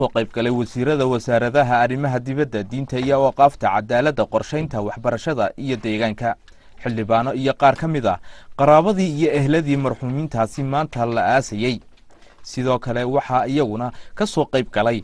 وقيب كلي وزيرة وزارتها أرمها دبدة دينتا إيا وقافت عدالة قرشينتا وحبرشدا إيا ديغانكا xildhibaano iyo qaar ka mid ah qaraabadii iyo ehladii marxuumiintaasi maanta la aasayay sidoo kale waxa iyaguna ka soo qayb galay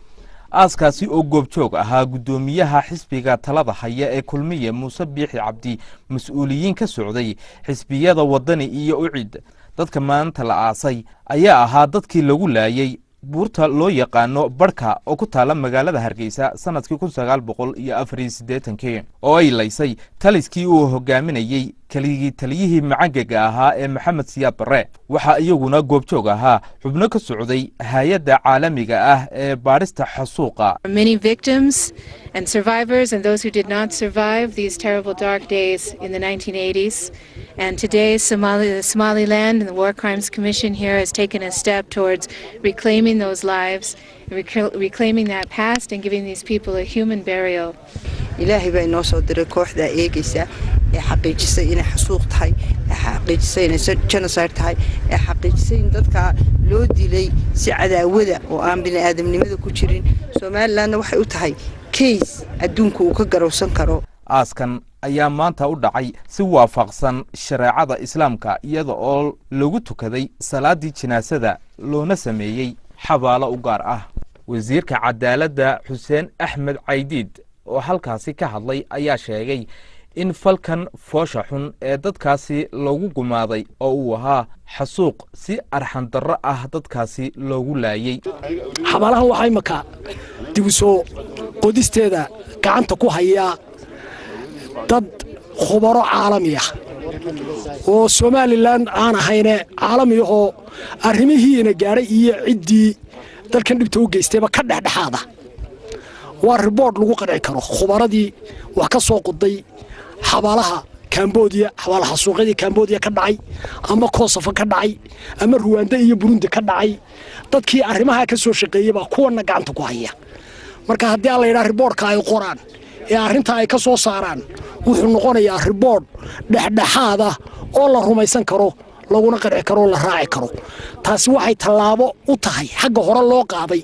aaskaasi oo goobjoog ahaa gudoomiyaha xisbiga talada haya ee kulmiye Muuse Biixi Cabdi mas'uuliyiin ka socday xisbiyada wadani iyo ucid dadka maanta la aasay ayaa ahaa dadkii lagu laayay buurta loo yaqaano barka oo ku taala magaalada Hargeysa sanadkii 1984 oo ay laysay taliskii uu hogaaminayay kaligii taliyihii macaangaga ahaa ee Maxamed Siyaad Barre waxa iyaguna goobjoog ahaa xubno ka socday hay'adda caalamiga ah ee baarista xasuuqa. Many victims and survivors and those who did not survive these terrible dark days in the 1980s. And today Somaliland and the War Crimes Commission here has taken a step towards reclaiming those lives, reclaiming that past and giving these people a human burial. إلهي بين نوصل دركوح ذا إيجيسا حقيقي سين حسوق تاي حقيقي سين جنسار تاي حقيقي سين ضدك لودي لي سعادة وذا وأم بني آدم لماذا كشرين سومال لأنه وحي تاي كيس أدونك وكجرو سنكرو. aaskan ayaa maanta u dhacay si waafaqsan shariicada islaamka iyada oo lagu tukaday salaadii jinaasada loona sameeyay xabaalo u gaar ah. wasiirka cadaaladda Xuseen Axmed Caydiid oo halkaasi ka hadlay ayaa sheegay in falkan foosha xun ee dadkaasi lagu gumaaday oo uu ahaa xasuuq si arxan darro ah dadkaasi loogu laayay. xabaalaha waxay maka dib u soo qodisteeda gacanta ku haya dad khubaro caalami ah oo Somaliland aan ahayne caalami oo arrimihiina gaaray iyo cidii dalkan dhibta u geystayba ka dhaxdhaxaada waa report lagu qanci karo khubaradii wax ka soo qoday xabaalaha Cambodia xabaalaha suuqyada Cambodia ka dhacay ama Kosovo ka dhacay ama Rwanda iyo Burundi ka dhacay dadkii arrimaha ka soo shaqeeyay baa kuwana gacanta ku haya marka haddii la yiraahdo reportka ay qoraan ee arrinta ay ka soo saaraan wuxuu noqonayaa report dhaxdhaxaad ah oo la rumaysan karo laguna qanci karo la raaci karo taasi waxay tallaabo u tahay xagga hore loo qaaday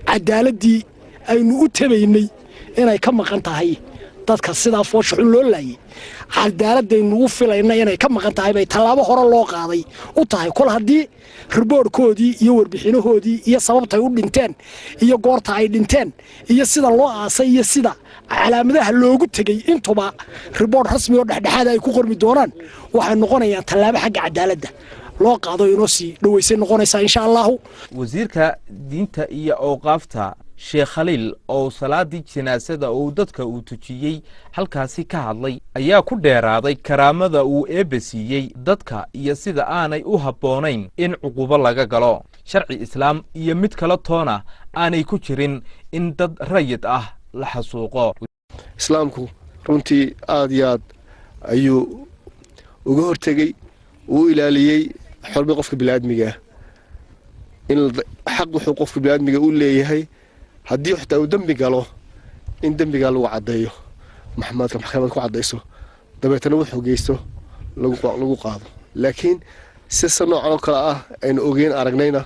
cadaaladii aynu u tabaynay inay ka maqan tahay dadka sida foosho xun loo laayay cadaaladaynu u filaynay inay ka maqan tahay bay tallaabo hore loo qaaday u tahay kol hadii reportkoodii iyo warbixinahoodii iyo sababtay u dhinteen iyo goorta ay dhinteen iyo sida loo aasay iyo sida calaamadaha loogu tagay intuba report rasmi oo dhaxdhaxaad ay ku qormi doonaan waxay noqonayaan tallaabo xagga cadaaladda loo qaado inoo si dhaweysay noqonaysa insha Allah. wasiirka diinta iyo awqaafta Sheekh Khaliil oo salaadii jinaasada uu dadka uu tujiyay halkaasi ka hadlay ayaa ku dheeraaday karaamada uu eebasiiyay dadka iyo sida aanay u habboonayn in cuqubo laga galo sharci islaam iyo mid kala toona aanay ku jirin in dad rayid ah la xasuuqo. islaamku runtii aad iyo aad ayuu uga hortagay uu ilaaliyay xorriyadda qofka bini'aadmiga in xaq wuxuu qofka bini'aadmiga u leeyahay haddii xitaa uu dambi galo in dambiga lagu cadeeyo maxkamad ku cadeyso dabeetana wuxuu geysto lagu qaado laakiin si noocan oo kale ah aynu ogeyn aragnayna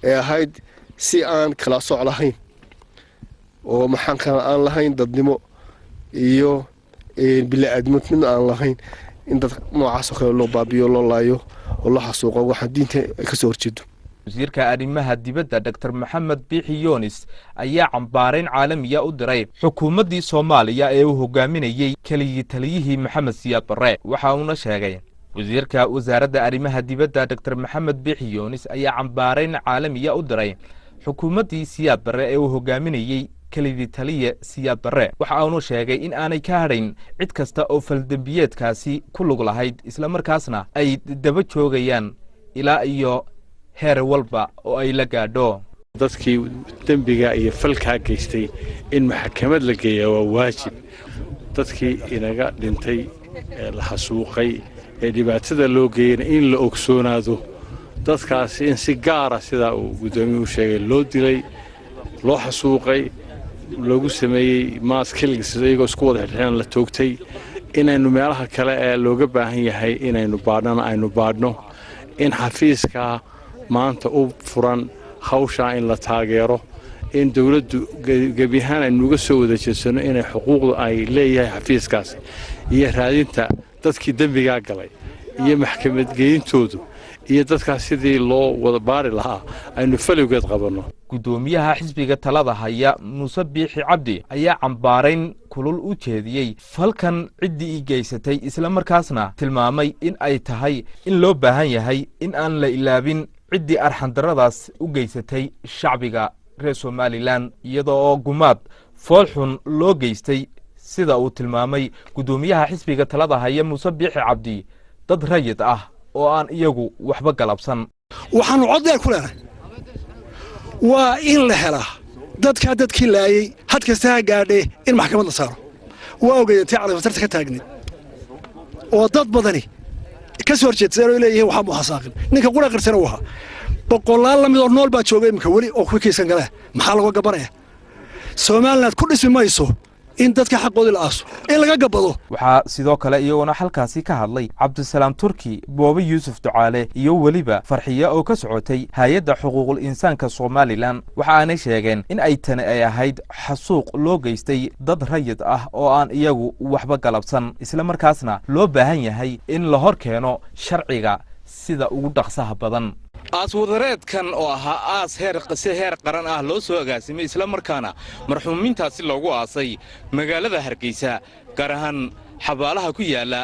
ee ahayd si aan kala sooc lahayn oo maxaan kala aan lahayn dadnimo iyo bini'aadminimo aan lahayn in dad noocaas oo kale loo baabiyo loo laayo oo la xasuuqo waxa diinta ka soo horjeedo. wasiirka arrimaha dibadda Dr. Maxamed Biixi Yunis ayaa cambaarayn caalamiya u diray xukuumaddii Soomaaliya ee uu hogaaminayay kaligii taliyihii Maxamed Siyaad Barre waxa uu sheegay wasiirka wasaaradda arrimaha dibadda Dr. Maxamed Biixi Yunis ayaa cambaarayn caalamiya u diray xukuumaddii Siyaad Barre ee uu hogaaminayay kaligii taliye Siyaad Barre waxa uu sheegay in aanay ka hadhayn cid kasta oo faldambiyeedkaasi ku lug lahayd isla markaasna ay daba joogayaan ilaa iyo heer walba oo ay la gaadho. dadkii dambiga iyo falka geystay in maxkamad la geeyo waa waajib. dadkii inaga dhintay la xasuuqay ee dhibaatada loo geeyay in la ogsoonaado dadkaasi in si gaar ah sida uu gudoomiyuhu sheegay loo dilay loo xasuuqay loogu sameeyay mass killings iyagoo isku wada xirxiraan la toogtay inaynu meelaha kale ee looga baahan yahay inaynu baadhno in xafiiska maanta u furan hawsha in la taageero in dawladdu gebi ahaan aynu uga soo wada jeedsano inay xuquuqda ay leeyahay xafiiskaasi iyo raadinta dadkii dembigaa galay iyo maxkamad geeyintoodu iyo dadkaas sidii loo wada baari lahaa aynu falowgeed qabanno. gudoomiyaha xisbiga talada haya Muuse Biixi Cabdi ayaa cambaarayn kulul u jeediyey falkan ciddii geysatay isla markaasna tilmaamay in ay tahay in loo baahan yahay in aan la ilaabin ciddii arxandaradaas u geysatay shacbiga reer Somaliland iyadoo oo gumaad foolxun loo geystay sida uu tilmaamay gudoomiyaha xisbiga talada haya Muuse Biixi Cabdi dad rayid ah oo aan iyagu waxba galabsan. waxaanu cod dheer ku leenahay waa in la helaa dadkii laayay had kasta ha gaadhee in maxkamad la saaro. waa ogeeyatay calaamatarta ka taagneed oo dad badani ka soo horjeedsan oo leeyahay waxa mu xasaaqin ninka qura qirsana waxa boqolaal la mid oo nool baa joogay imka wali oo ku kiisan galay maxaa lagu gabanaya Soomaaliland ku dhismi mayso in dadka xaqooda la aaso in laga gabado. waxaa sidoo kale iyaguna halkaasi ka hadlay Cabdisalaam Turki, Boobi Yuusuf Ducaale iyo waliba Farxiya oo ka socotay hay'adda xuquuqul insaanka Somaliland. waxa aanay sheegeen in ay tani ay ahayd xasuuq loo geystay dad rayid ah oo aan iyagu waxba galabsan isla markaasna loo baahan yahay in la hor keeno sharciga sida ugu dhaqsaha badan. aaswadareedkan oo ahaa aas heer qaran ah loo soo agaasimay isla markaana marxuumiintaasi loogu aasay magaalada Hargeysa gaar ahaan xabaalaha ku yaala